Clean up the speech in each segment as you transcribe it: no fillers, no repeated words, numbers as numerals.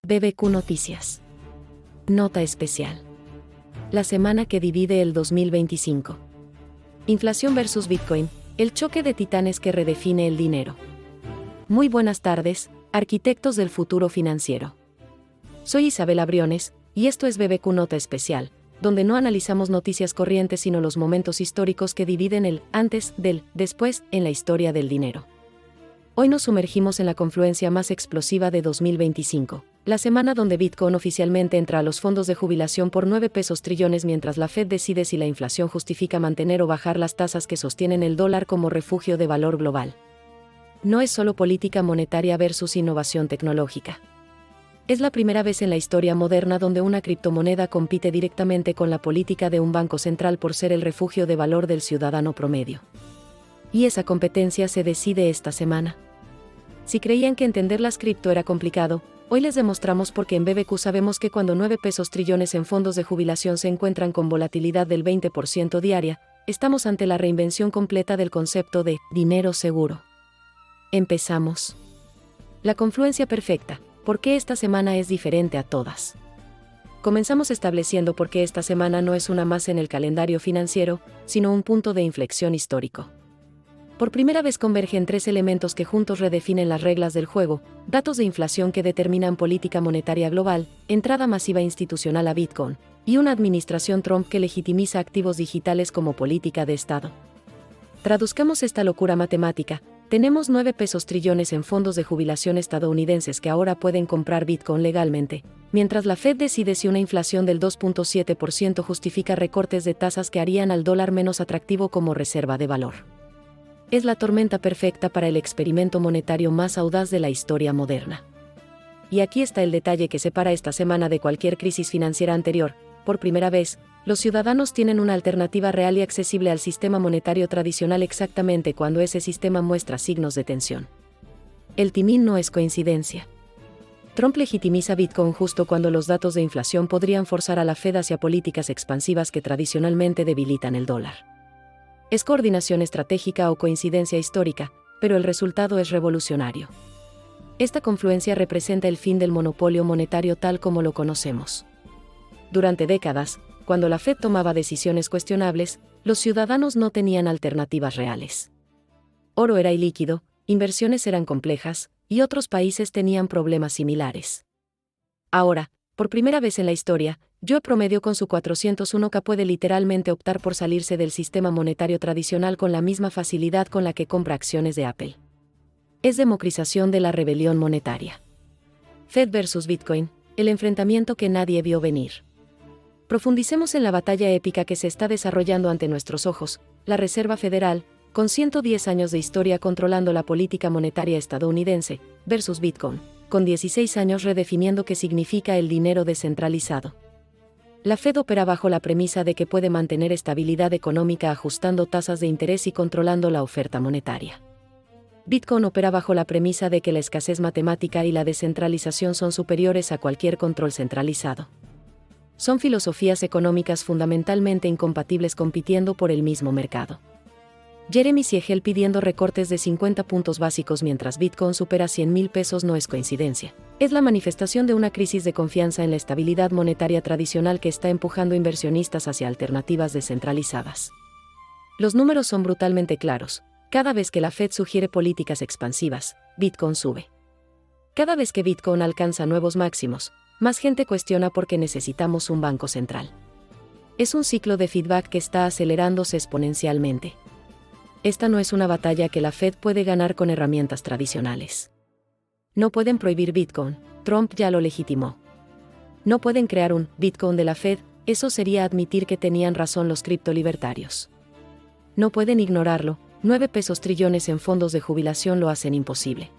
BBQ Noticias. Nota especial. La semana que divide el 2025. Inflación versus Bitcoin, el choque de titanes que redefine el dinero. Muy buenas tardes, arquitectos del futuro financiero. Soy Isabela Briones, y esto es BBQ Nota Especial, donde no analizamos noticias corrientes sino los momentos históricos que dividen el antes del después en la historia del dinero. Hoy nos sumergimos en la confluencia más explosiva de 2025, la semana donde Bitcoin oficialmente entra a los fondos de jubilación por 9 pesos trillones mientras la Fed decide si la inflación justifica mantener o bajar las tasas que sostienen el dólar como refugio de valor global. No es solo política monetaria versus innovación tecnológica. Es la primera vez en la historia moderna donde una criptomoneda compite directamente con la política de un banco central por ser el refugio de valor del ciudadano promedio. Y esa competencia se decide esta semana. Si creían que entender las cripto era complicado, hoy les demostramos porque en BBQ sabemos que cuando 9 pesos trillones en fondos de jubilación se encuentran con volatilidad del 20% diaria, estamos ante la reinvención completa del concepto de dinero seguro. Empezamos. La confluencia perfecta. ¿Por qué esta semana es diferente a todas? Comenzamos estableciendo por qué esta semana no es una más en el calendario financiero, sino un punto de inflexión histórico. Por primera vez convergen 3 elementos que juntos redefinen las reglas del juego: datos de inflación que determinan política monetaria global, entrada masiva institucional a Bitcoin, y una administración Trump que legitimiza activos digitales como política de Estado. Traduzcamos esta locura matemática. Tenemos 9 pesos trillones en fondos de jubilación estadounidenses que ahora pueden comprar Bitcoin legalmente, mientras la Fed decide si una inflación del 2.7% justifica recortes de tasas que harían al dólar menos atractivo como reserva de valor. Es la tormenta perfecta para el experimento monetario más audaz de la historia moderna. Y aquí está el detalle que separa esta semana de cualquier crisis financiera anterior. Por primera vez, los ciudadanos tienen una alternativa real y accesible al sistema monetario tradicional exactamente cuando ese sistema muestra signos de tensión. El timing no es coincidencia. Trump legitimiza Bitcoin justo cuando los datos de inflación podrían forzar a la Fed hacia políticas expansivas que tradicionalmente debilitan el dólar. Es coordinación estratégica o coincidencia histórica, pero el resultado es revolucionario. Esta confluencia representa el fin del monopolio monetario tal como lo conocemos. Durante décadas, cuando la Fed tomaba decisiones cuestionables, los ciudadanos no tenían alternativas reales. Oro era ilíquido, inversiones eran complejas, y otros países tenían problemas similares. Ahora, por primera vez en la historia, Joe Promedio con su 401k puede literalmente optar por salirse del sistema monetario tradicional con la misma facilidad con la que compra acciones de Apple. Es democratización de la rebelión monetaria. Fed versus Bitcoin, el enfrentamiento que nadie vio venir. Profundicemos en la batalla épica que se está desarrollando ante nuestros ojos. La Reserva Federal, con 110 años de historia controlando la política monetaria estadounidense, versus Bitcoin, con 16 años redefiniendo qué significa el dinero descentralizado. La Fed opera bajo la premisa de que puede mantener estabilidad económica ajustando tasas de interés y controlando la oferta monetaria. Bitcoin opera bajo la premisa de que la escasez matemática y la descentralización son superiores a cualquier control centralizado. Son filosofías económicas fundamentalmente incompatibles compitiendo por el mismo mercado. Jeremy Siegel pidiendo recortes de 50 puntos básicos mientras Bitcoin supera 100,000 pesos no es coincidencia. Es la manifestación de una crisis de confianza en la estabilidad monetaria tradicional que está empujando inversionistas hacia alternativas descentralizadas. Los números son brutalmente claros. Cada vez que la Fed sugiere políticas expansivas, Bitcoin sube. Cada vez que Bitcoin alcanza nuevos máximos, más gente cuestiona por qué necesitamos un banco central. Es un ciclo de feedback que está acelerándose exponencialmente. Esta no es una batalla que la Fed puede ganar con herramientas tradicionales. No pueden prohibir Bitcoin, Trump ya lo legitimó. No pueden crear un Bitcoin de la Fed, eso sería admitir que tenían razón los criptolibertarios. No pueden ignorarlo, 9 pesos trillones en fondos de jubilación lo hacen imposible.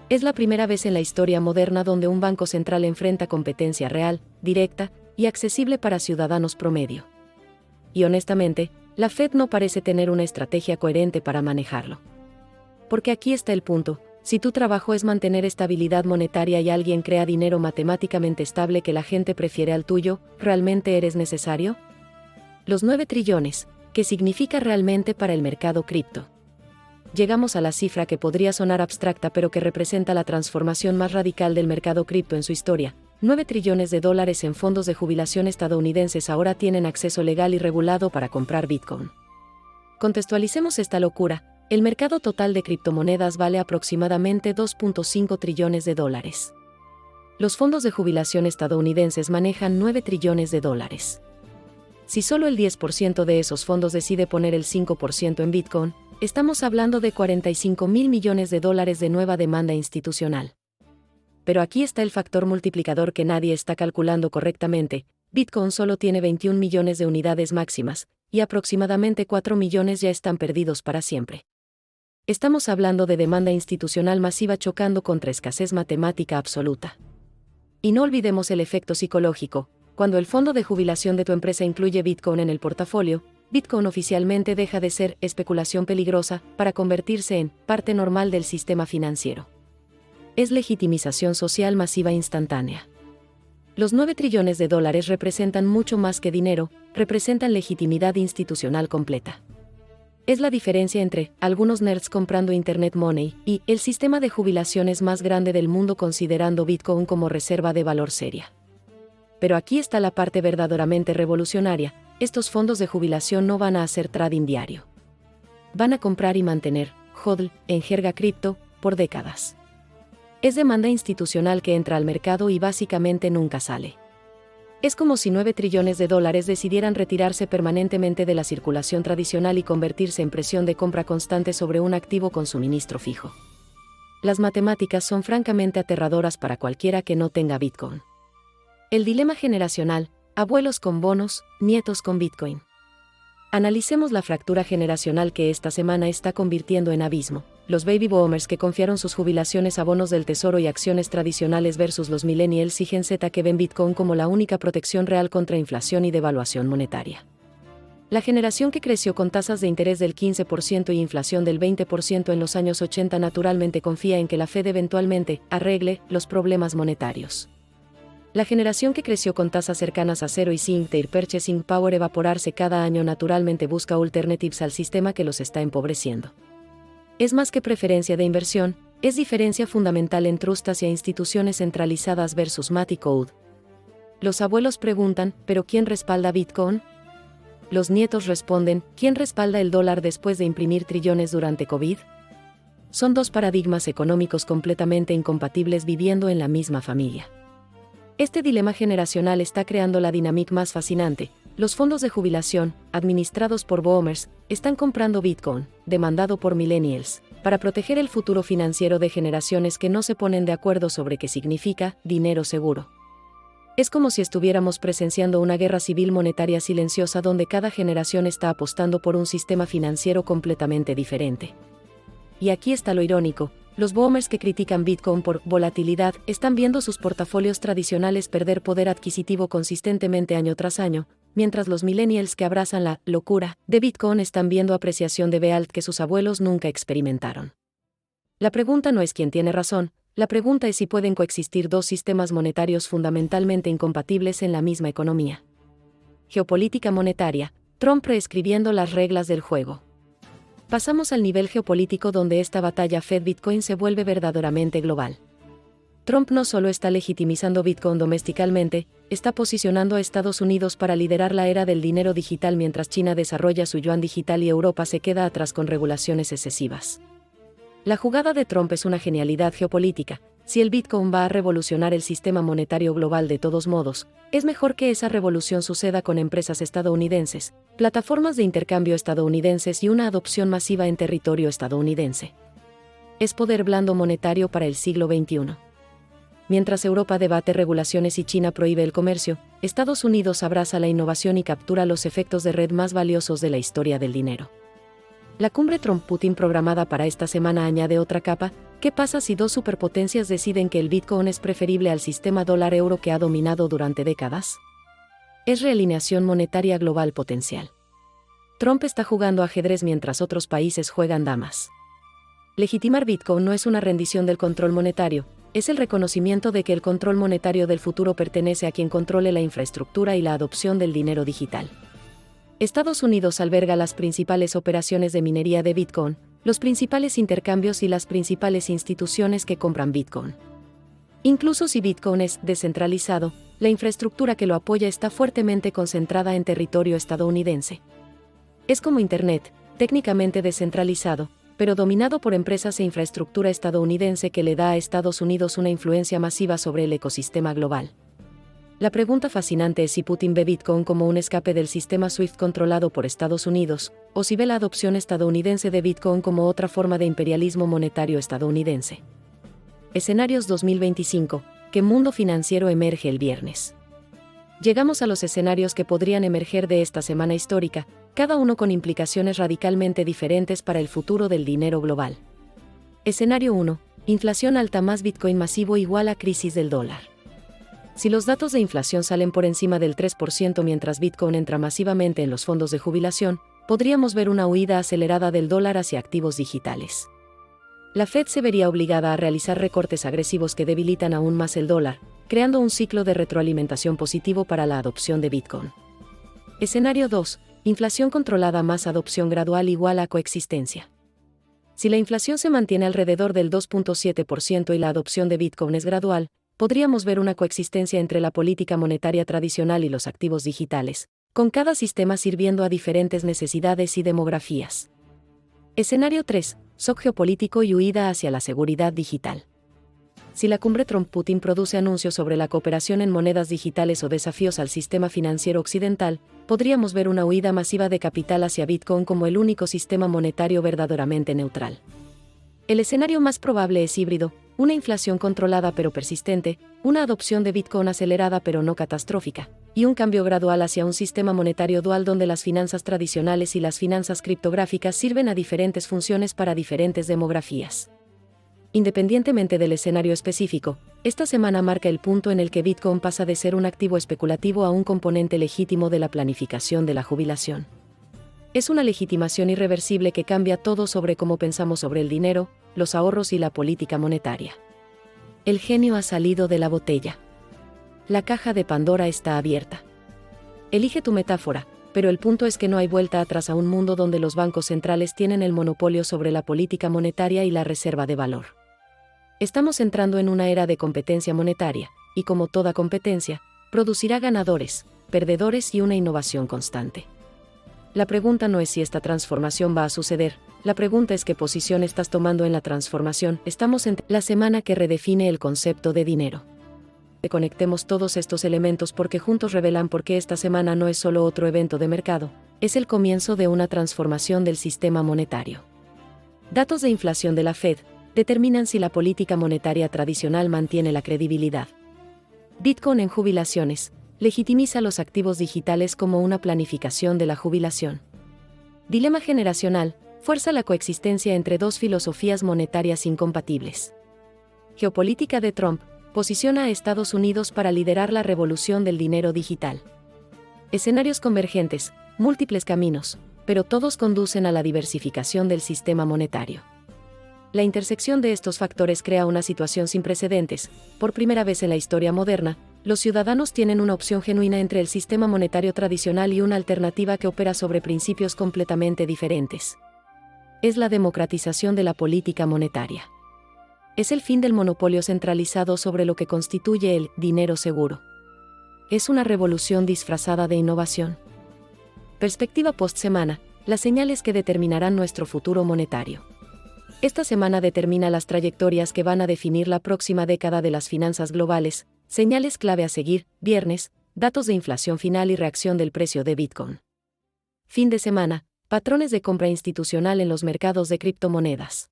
Es la primera vez en la historia moderna donde un banco central enfrenta competencia real, directa y accesible para ciudadanos promedio. Y honestamente, la Fed no parece tener una estrategia coherente para manejarlo. Porque aquí está el punto: si tu trabajo es mantener estabilidad monetaria y alguien crea dinero matemáticamente estable que la gente prefiere al tuyo, ¿realmente eres necesario? Los 9 trillones, ¿qué significa realmente para el mercado cripto? llegamos a la cifra que podría sonar abstracta pero que representa la transformación más radical del mercado cripto en su historia. 9 trillones de dólares en fondos de jubilación estadounidenses ahora tienen acceso legal y regulado para comprar Bitcoin. Contextualicemos esta locura. El mercado total de criptomonedas vale aproximadamente 2.5 trillones de dólares. Los fondos de jubilación estadounidenses manejan 9 trillones de dólares. Si solo el 10% de esos fondos decide poner el 5% en Bitcoin, estamos hablando de 45.000 millones de dólares de nueva demanda institucional. Pero aquí está el factor multiplicador que nadie está calculando correctamente. Bitcoin solo tiene 21 millones de unidades máximas, y aproximadamente 4 millones ya están perdidos para siempre. Estamos hablando de demanda institucional masiva chocando contra escasez matemática absoluta. Y no olvidemos el efecto psicológico. Cuando el fondo de jubilación de tu empresa incluye Bitcoin en el portafolio, Bitcoin oficialmente deja de ser especulación peligrosa para convertirse en parte normal del sistema financiero. Es legitimización social masiva instantánea. Los 9 trillones de dólares representan mucho más que dinero, representan legitimidad institucional completa. Es la diferencia entre algunos nerds comprando Internet Money y el sistema de jubilaciones más grande del mundo considerando Bitcoin como reserva de valor seria. Pero aquí está la parte verdaderamente revolucionaria. Estos fondos de jubilación no van a hacer trading diario. Van a comprar y mantener, HODL, en jerga cripto, por décadas. Es demanda institucional que entra al mercado y básicamente nunca sale. Es como si 9 trillones de dólares decidieran retirarse permanentemente de la circulación tradicional y convertirse en presión de compra constante sobre un activo con suministro fijo. Las matemáticas son francamente aterradoras para cualquiera que no tenga Bitcoin. El dilema generacional, abuelos con bonos, nietos con Bitcoin. Analicemos la fractura generacional que esta semana está convirtiendo en abismo. Los baby boomers que confiaron sus jubilaciones a bonos del tesoro y acciones tradicionales versus los millennials y Gen Z que ven Bitcoin como la única protección real contra inflación y devaluación monetaria. La generación que creció con tasas de interés del 15% y inflación del 20% en los años 80 naturalmente confía en que la Fed eventualmente arregle los problemas monetarios. La generación que creció con tasas cercanas a cero y sin their purchasing power evaporarse cada año naturalmente busca alternatives al sistema que los está empobreciendo. Es más que preferencia de inversión, es diferencia fundamental en trustas y instituciones centralizadas versus Math y Code. Los abuelos preguntan, ¿pero quién respalda Bitcoin? Los nietos responden, ¿quién respalda el dólar después de imprimir trillones durante COVID? Son dos paradigmas económicos completamente incompatibles viviendo en la misma familia. Este dilema generacional está creando la dinámica más fascinante. Los fondos de jubilación, administrados por boomers, están comprando Bitcoin, demandado por millennials, para proteger el futuro financiero de generaciones que no se ponen de acuerdo sobre qué significa dinero seguro. Es como si estuviéramos presenciando una guerra civil monetaria silenciosa donde cada generación está apostando por un sistema financiero completamente diferente. Y aquí está lo irónico. Los boomers que critican Bitcoin por volatilidad están viendo sus portafolios tradicionales perder poder adquisitivo consistentemente año tras año, mientras los millennials que abrazan la locura de Bitcoin están viendo apreciación de BALT que sus abuelos nunca experimentaron. La pregunta no es quién tiene razón, la pregunta es si pueden coexistir dos sistemas monetarios fundamentalmente incompatibles en la misma economía. Geopolítica monetaria, Trump reescribiendo las reglas del juego. Pasamos al nivel geopolítico donde esta batalla Fed-Bitcoin se vuelve verdaderamente global. Trump no solo está legitimizando Bitcoin domésticamente, está posicionando a Estados Unidos para liderar la era del dinero digital mientras China desarrolla su yuan digital y Europa se queda atrás con regulaciones excesivas. La jugada de Trump es una genialidad geopolítica. Si el Bitcoin va a revolucionar el sistema monetario global de todos modos, es mejor que esa revolución suceda con empresas estadounidenses, plataformas de intercambio estadounidenses y una adopción masiva en territorio estadounidense. Es poder blando monetario para el siglo XXI. Mientras Europa debate regulaciones y China prohíbe el comercio, Estados Unidos abraza la innovación y captura los efectos de red más valiosos de la historia del dinero. La cumbre Trump-Putin programada para esta semana añade otra capa. ¿Qué pasa si dos superpotencias deciden que el Bitcoin es preferible al sistema dólar-euro que ha dominado durante décadas? Es realineación monetaria global potencial. Trump está jugando ajedrez mientras otros países juegan damas. Legitimar Bitcoin no es una rendición del control monetario, es el reconocimiento de que el control monetario del futuro pertenece a quien controle la infraestructura y la adopción del dinero digital. Estados Unidos alberga las principales operaciones de minería de Bitcoin, los principales intercambios y las principales instituciones que compran Bitcoin. Incluso si Bitcoin es descentralizado, la infraestructura que lo apoya está fuertemente concentrada en territorio estadounidense. Es como Internet, técnicamente descentralizado, pero dominado por empresas e infraestructura estadounidense que le da a Estados Unidos una influencia masiva sobre el ecosistema global. La pregunta fascinante es si Putin ve Bitcoin como un escape del sistema SWIFT controlado por Estados Unidos, o si ve la adopción estadounidense de Bitcoin como otra forma de imperialismo monetario estadounidense. Escenarios 2025, ¿qué mundo financiero emerge el viernes? Llegamos a los escenarios que podrían emerger de esta semana histórica, cada uno con implicaciones radicalmente diferentes para el futuro del dinero global. Escenario 1. Inflación alta más Bitcoin masivo igual a crisis del dólar. Si los datos de inflación salen por encima del 3% mientras Bitcoin entra masivamente en los fondos de jubilación, podríamos ver una huida acelerada del dólar hacia activos digitales. La Fed se vería obligada a realizar recortes agresivos que debilitan aún más el dólar, creando un ciclo de retroalimentación positivo para la adopción de Bitcoin. Escenario 2. Inflación controlada más adopción gradual igual a coexistencia. Si la inflación se mantiene alrededor del 2.7% y la adopción de Bitcoin es gradual, podríamos ver una coexistencia entre la política monetaria tradicional y los activos digitales, con cada sistema sirviendo a diferentes necesidades y demografías. Escenario 3. Shock geopolítico y huida hacia la seguridad digital. Si la cumbre Trump-Putin produce anuncios sobre la cooperación en monedas digitales o desafíos al sistema financiero occidental, podríamos ver una huida masiva de capital hacia Bitcoin como el único sistema monetario verdaderamente neutral. El escenario más probable es híbrido, una inflación controlada pero persistente, una adopción de Bitcoin acelerada pero no catastrófica, y un cambio gradual hacia un sistema monetario dual donde las finanzas tradicionales y las finanzas criptográficas sirven a diferentes funciones para diferentes demografías. Independientemente del escenario específico, esta semana marca el punto en el que Bitcoin pasa de ser un activo especulativo a un componente legítimo de la planificación de la jubilación. Es una legitimación irreversible que cambia todo sobre cómo pensamos sobre el dinero, los ahorros y la política monetaria. El genio ha salido de la botella. La caja de Pandora está abierta. Elige tu metáfora, pero el punto es que no hay vuelta atrás a un mundo donde los bancos centrales tienen el monopolio sobre la política monetaria y la reserva de valor. Estamos entrando en una era de competencia monetaria, y como toda competencia, producirá ganadores, perdedores y una innovación constante. La pregunta no es si esta transformación va a suceder, la pregunta es qué posición estás tomando en la transformación. Estamos en la semana que redefine el concepto de dinero. Conectemos todos estos elementos porque juntos revelan por qué esta semana no es solo otro evento de mercado, es el comienzo de una transformación del sistema monetario. Datos de inflación de la Fed determinan si la política monetaria tradicional mantiene la credibilidad. Bitcoin en jubilaciones legitimiza los activos digitales como una planificación de la jubilación. Dilema generacional fuerza la coexistencia entre dos filosofías monetarias incompatibles. Geopolítica de Trump posiciona a Estados Unidos para liderar la revolución del dinero digital. Escenarios convergentes, múltiples caminos, pero todos conducen a la diversificación del sistema monetario. La intersección de estos factores crea una situación sin precedentes. Por primera vez en la historia moderna, los ciudadanos tienen una opción genuina entre el sistema monetario tradicional y una alternativa que opera sobre principios completamente diferentes. Es la democratización de la política monetaria. Es el fin del monopolio centralizado sobre lo que constituye el dinero seguro. Es una revolución disfrazada de innovación. Perspectiva post-semana, las señales que determinarán nuestro futuro monetario. Esta semana determina las trayectorias que van a definir la próxima década de las finanzas globales, señales clave a seguir, viernes, datos de inflación final y reacción del precio de Bitcoin. Fin de semana, patrones de compra institucional en los mercados de criptomonedas.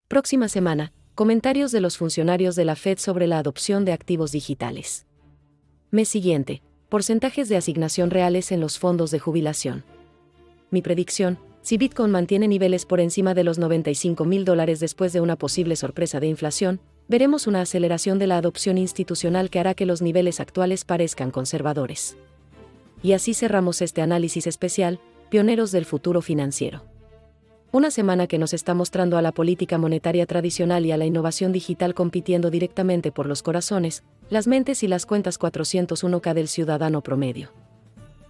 Próxima semana, comentarios de los funcionarios de la Fed sobre la adopción de activos digitales. Mes siguiente, porcentajes de asignación reales en los fondos de jubilación. Mi predicción, si Bitcoin mantiene niveles por encima de los $95,000 después de una posible sorpresa de inflación, veremos una aceleración de la adopción institucional que hará que los niveles actuales parezcan conservadores. Y así cerramos este análisis especial, pioneros del futuro financiero. Una semana que nos está mostrando a la política monetaria tradicional y a la innovación digital compitiendo directamente por los corazones, las mentes y las cuentas 401k del ciudadano promedio.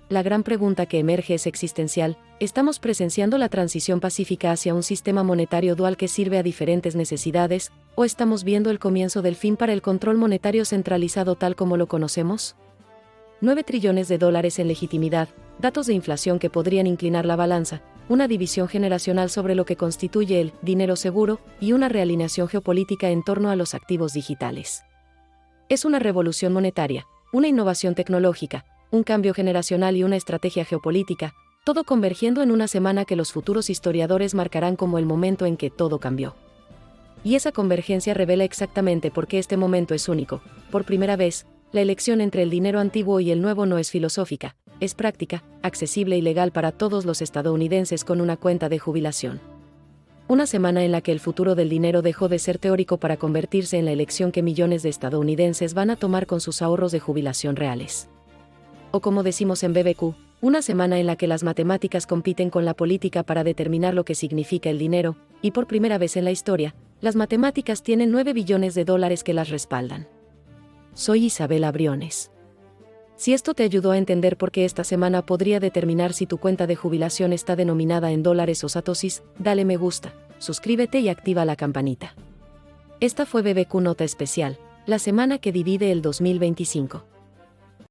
La gran pregunta que emerge es existencial: ¿estamos presenciando la transición pacífica hacia un sistema monetario dual que sirve a diferentes necesidades, o estamos viendo el comienzo del fin para el control monetario centralizado tal como lo conocemos? 9 trillones de dólares en legitimidad, datos de inflación que podrían inclinar la balanza, una división generacional sobre lo que constituye el dinero seguro y una realineación geopolítica en torno a los activos digitales. Es una revolución monetaria, una innovación tecnológica, un cambio generacional y una estrategia geopolítica, todo convergiendo en una semana que los futuros historiadores marcarán como el momento en que todo cambió. Y esa convergencia revela exactamente por qué este momento es único. Por primera vez, la elección entre el dinero antiguo y el nuevo no es filosófica, es práctica, accesible y legal para todos los estadounidenses con una cuenta de jubilación. Una semana en la que el futuro del dinero dejó de ser teórico para convertirse en la elección que millones de estadounidenses van a tomar con sus ahorros de jubilación reales. O como decimos en BBQ, una semana en la que las matemáticas compiten con la política para determinar lo que significa el dinero, y por primera vez en la historia, las matemáticas tienen 9 billones de dólares que las respaldan. Soy Isabela Briones. Si esto te ayudó a entender por qué esta semana podría determinar si tu cuenta de jubilación está denominada en dólares o satoshis, dale me gusta, suscríbete y activa la campanita. Esta fue BBQ Nota Especial, la semana que divide el 2025.